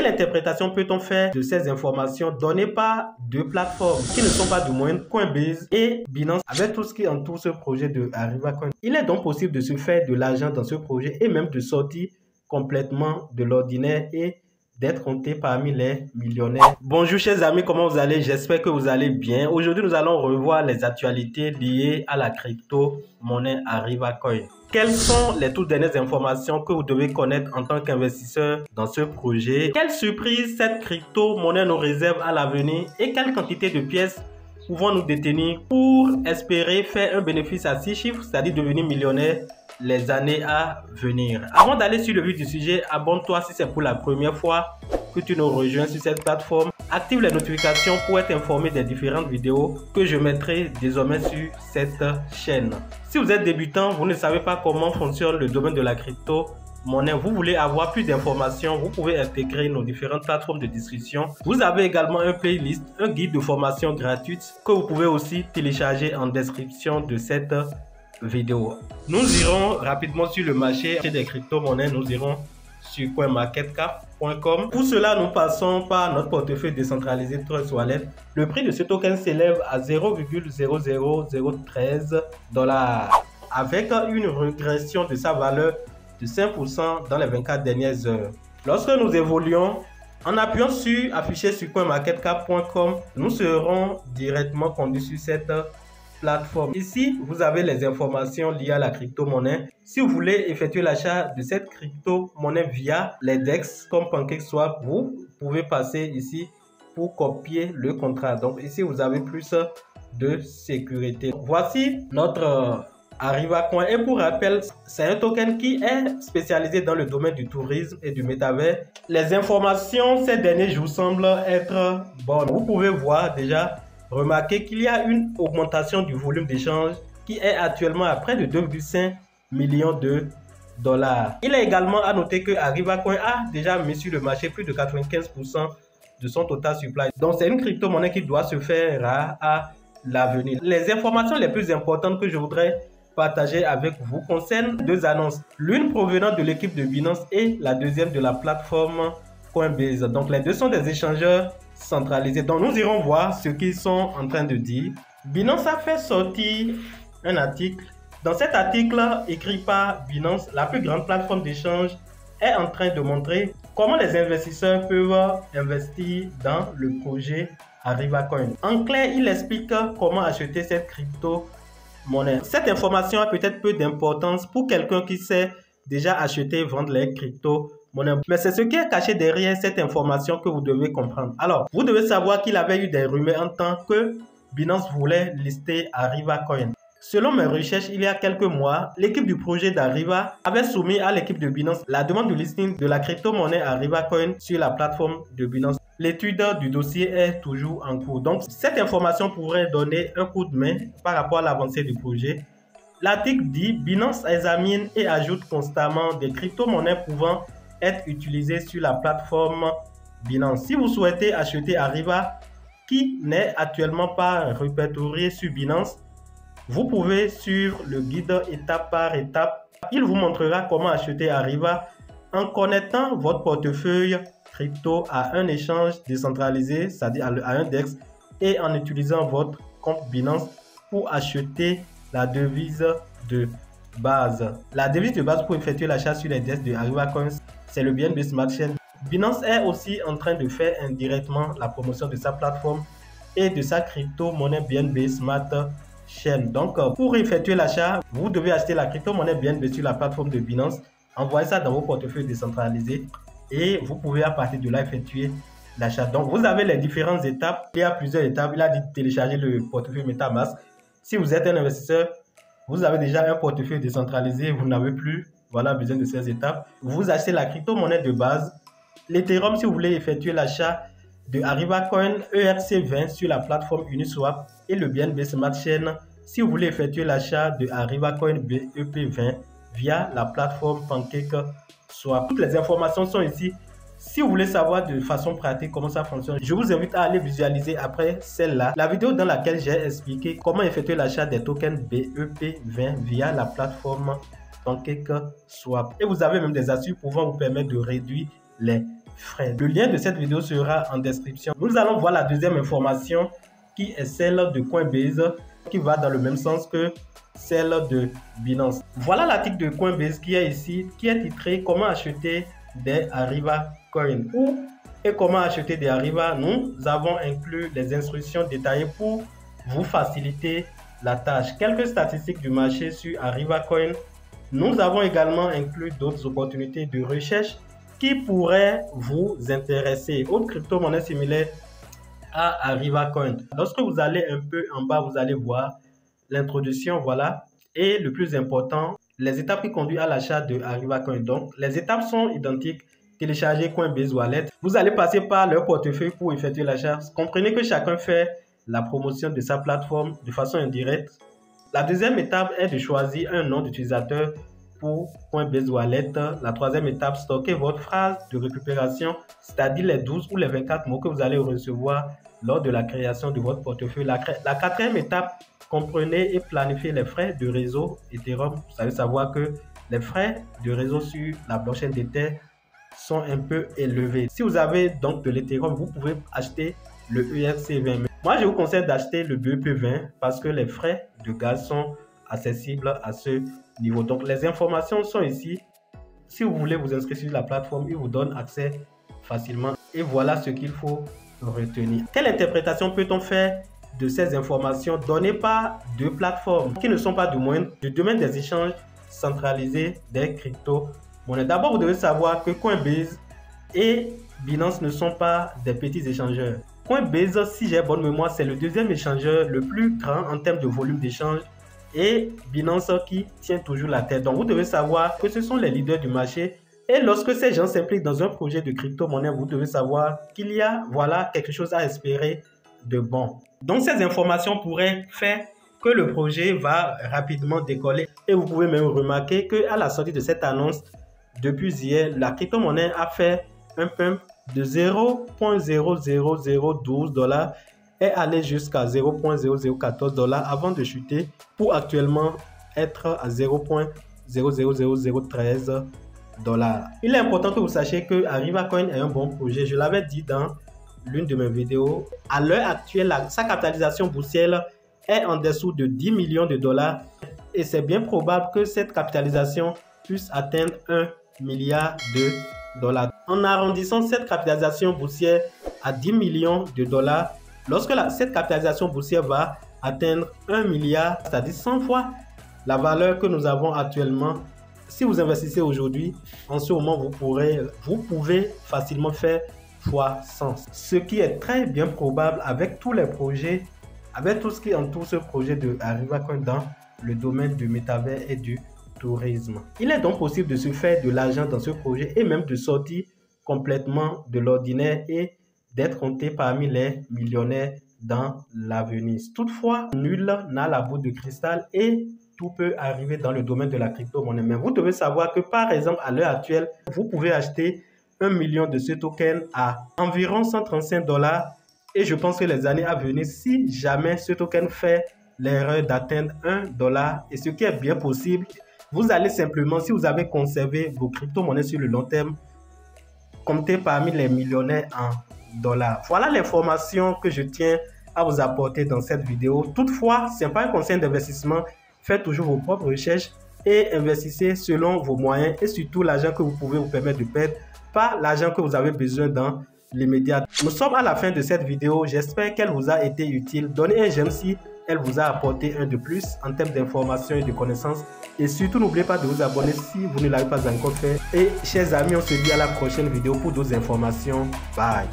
Quelle interprétation peut-on faire de ces informations données par deux plateformes qui ne sont pas du moins Coinbase et Binance avec tout ce qui entoure ce projet de ArivaCoin? Il est donc possible de se faire de l'argent dans ce projet et même de sortir complètement de l'ordinaire et d'être compté parmi les millionnaires. Bonjour chers amis, comment vous allez? J'espère que vous allez bien. Aujourd'hui, nous allons revoir les actualités liées à la crypto-monnaie ArivaCoin. Quelles sont les toutes dernières informations que vous devez connaître en tant qu'investisseur dans ce projet? Quelle surprise cette crypto-monnaie nous réserve à l'avenir et quelle quantité de pièces pouvons nous détenir pour espérer faire un bénéfice à 6 chiffres, c'est-à-dire devenir millionnaire les années à venir. Avant d'aller sur le vif du sujet, abonne-toi si c'est pour la première fois que tu nous rejoins sur cette plateforme. Active les notifications pour être informé des différentes vidéos que je mettrai désormais sur cette chaîne. Si vous êtes débutant, vous ne savez pas comment fonctionne le domaine de la crypto-monnaie, vous voulez avoir plus d'informations, vous pouvez intégrer nos différentes plateformes de discussion. Vous avez également un playlist, un guide de formation gratuite que vous pouvez aussi télécharger en description de cette vidéo. Nous irons rapidement sur le marché des crypto-monnaies, nous irons sur coinmarketcap.com. Pour cela, nous passons par notre portefeuille décentralisé Trust Wallet. Le prix de ce token s'élève à 0,00013 $, avec une régression de sa valeur de 5% dans les 24 dernières heures. Lorsque nous évoluons, en appuyant sur afficher sur coinmarketcap.com, nous serons directement conduits sur cette plateforme. Ici, vous avez les informations liées à la crypto-monnaie. Si vous voulez effectuer l'achat de cette crypto-monnaie via les DEX comme PancakeSwap, vous pouvez passer ici pour copier le contrat. Donc ici, vous avez plus de sécurité. Voici notre ArivaCoin. Et pour rappel, c'est un token qui est spécialisé dans le domaine du tourisme et du métavers. Les informations ces derniers jours semblent être bonnes. Vous pouvez voir déjà, remarquez qu'il y a une augmentation du volume d'échange qui est actuellement à près de 2,5 millions de dollars. Il est également à noter que ArivaCoin a déjà mis sur le marché plus de 95% de son total supply. Donc c'est une crypto-monnaie qui doit se faire rare à l'avenir. Les informations les plus importantes que je voudrais partager avec vous concernent deux annonces. L'une provenant de l'équipe de Binance et la deuxième de la plateforme Coinbase. Donc les deux sont des échangeurs centralisés. Donc nous irons voir ce qu'ils sont en train de dire. Binance a fait sortir un article. Dans cet article écrit par Binance, la plus grande plateforme d'échange est en train de montrer comment les investisseurs peuvent investir dans le projet ArivaCoin. En clair, il explique comment acheter cette crypto-monnaie. Cette information a peut-être peu d'importance pour quelqu'un qui sait déjà acheter et vendre les crypto-monnaies. Mais c'est ce qui est caché derrière cette information que vous devez comprendre. Alors, vous devez savoir qu'il avait eu des rumeurs en tant que Binance voulait lister ArivaCoin. Selon mes recherches, il y a quelques mois, l'équipe du projet d'Ariva avait soumis à l'équipe de Binance la demande de listing de la crypto-monnaie ArivaCoin sur la plateforme de Binance. L'étude du dossier est toujours en cours. Donc, cette information pourrait donner un coup de main par rapport à l'avancée du projet. L'article dit « Binance examine et ajoute constamment des crypto-monnaies pouvant être utilisées sur la plateforme Binance. Si vous souhaitez acheter Ariva, qui n'est actuellement pas répertorié sur Binance, vous pouvez suivre le guide étape par étape. Il vous montrera comment acheter Ariva en connectant votre portefeuille crypto à un échange décentralisé, c'est-à-dire à un DEX, et en utilisant votre compte Binance pour acheter la devise de base. La devise de base pour effectuer l'achat sur les DEX de ArivaCoin, c'est le BNB Smart Chain. Binance est aussi en train de faire indirectement la promotion de sa plateforme et de sa crypto-monnaie BNB Smart Chain. Donc, pour effectuer l'achat, vous devez acheter la crypto-monnaie BNB sur la plateforme de Binance. Envoyez ça dans vos portefeuilles décentralisés et vous pouvez à partir de là effectuer l'achat. Donc, vous avez les différentes étapes. Il y a plusieurs étapes. Il a dit de télécharger le portefeuille MetaMask. Si vous êtes un investisseur, vous avez déjà un portefeuille décentralisé, vous n'avez plus besoin de ces étapes. Vous achetez la crypto-monnaie de base. L'Ethereum, si vous voulez effectuer l'achat de ArivaCoin ERC20 sur la plateforme Uniswap et le BNB Smart Chain, si vous voulez effectuer l'achat de ArivaCoin BEP20 via la plateforme PancakeSwap. Toutes les informations sont ici. Si vous voulez savoir de façon pratique comment ça fonctionne, je vous invite à aller visualiser après celle-là la vidéo dans laquelle j'ai expliqué comment effectuer l'achat des tokens BEP20 via la plateforme PancakeSwap. Et vous avez même des astuces pouvant vous permettre de réduire les frais. Le lien de cette vidéo sera en description. Nous allons voir la deuxième information qui est celle de Coinbase, qui va dans le même sens que celle de Binance. Voilà l'article de Coinbase qui est ici, qui est titré comment acheter des Arriva Coin. Où et comment acheter des Arriva, nous avons inclus les instructions détaillées pour vous faciliter la tâche. Quelques statistiques du marché sur Arriva Coin. Nous avons également inclus d'autres opportunités de recherche qui pourraient vous intéresser. Autre crypto-monnaie similaire à Arriva Coin. Lorsque vous allez un peu en bas, vous allez voir l'introduction, voilà. Et le plus important, les étapes qui conduisent à l'achat de Arriva Coin. Donc, les étapes sont identiques. Télécharger Coinbase Wallet. Vous allez passer par leur portefeuille pour effectuer l'achat. Comprenez que chacun fait la promotion de sa plateforme de façon indirecte. La deuxième étape est de choisir un nom d'utilisateur pour Coinbase Wallet. La troisième étape, stocker votre phrase de récupération, c'est-à-dire les 12 ou les 24 mots que vous allez recevoir lors de la création de votre portefeuille. La quatrième étape, comprenez et planifiez les frais de réseau Ethereum. Vous savez savoir que les frais de réseau sur la blockchain d'Ether sont un peu élevés. Si vous avez donc de l'Ethereum, vous pouvez acheter le ERC20. Moi, je vous conseille d'acheter le BEP20 parce que les frais de gaz sont accessibles à ce niveau. Donc, les informations sont ici. Si vous voulez vous inscrire sur la plateforme, il vous donne accès facilement. Et voilà ce qu'il faut retenir. Quelle interprétation peut-on faire de ces informations données par deux plateformes qui ne sont pas du domaine des échanges centralisés des crypto-monnaies? D'abord, vous devez savoir que Coinbase et Binance ne sont pas des petits échangeurs. Coinbase, si j'ai bonne mémoire, c'est le deuxième échangeur le plus grand en termes de volume d'échange et Binance qui tient toujours la tête. Donc, vous devez savoir que ce sont les leaders du marché et lorsque ces gens s'impliquent dans un projet de crypto-monnaie, vous devez savoir qu'il y a quelque chose à espérer de bon. Donc, ces informations pourraient faire que le projet va rapidement décoller et vous pouvez même remarquer qu'à la sortie de cette annonce, depuis hier, la crypto-monnaie a fait un pump de 0.00012 $, est allé jusqu'à 0.0014 $ avant de chuter pour actuellement être à 0.000013 $. Il est important que vous sachiez que Arriva Coin est un bon projet. Je l'avais dit dans l'une de mes vidéos. À l'heure actuelle, sa capitalisation boursière est en dessous de 10 millions de dollars et c'est bien probable que cette capitalisation puisse atteindre 1 milliard de dollars. En arrondissant cette capitalisation boursière à 10 millions de dollars, lorsque cette capitalisation boursière va atteindre 1 milliard, c'est-à-dire 100 fois la valeur que nous avons actuellement, si vous investissez aujourd'hui, en ce moment, vous pouvez facilement faire x100. Ce qui est très bien probable avec tous les projets, avec tout ce qui entoure ce projet de Arriva Coin dans le domaine du métavers et du tourisme. Il est donc possible de se faire de l'argent dans ce projet et même de sortir complètement de l'ordinaire et d'être compté parmi les millionnaires dans l'avenir. Toutefois, nul n'a la boule de cristal et tout peut arriver dans le domaine de la crypto-monnaie. Mais vous devez savoir que par exemple, à l'heure actuelle, vous pouvez acheter 1 million de ce token à environ 135 $ et je pense que les années à venir, si jamais ce token fait l'erreur d'atteindre 1 $ et ce qui est bien possible, vous allez simplement, si vous avez conservé vos crypto-monnaies sur le long terme, compter parmi les millionnaires en dollars. Voilà l'information que je tiens à vous apporter dans cette vidéo. Toutefois, ce n'est pas un conseil d'investissement. Faites toujours vos propres recherches et investissez selon vos moyens et surtout l'argent que vous pouvez vous permettre de perdre, pas l'argent que vous avez besoin dans l'immédiat. Nous sommes à la fin de cette vidéo. J'espère qu'elle vous a été utile. Donnez un j'aime si elle vous a apporté un de plus en termes d'informations et de connaissances. Et surtout, n'oubliez pas de vous abonner si vous ne l'avez pas encore fait. Et chers amis, on se dit à la prochaine vidéo pour d'autres informations. Bye!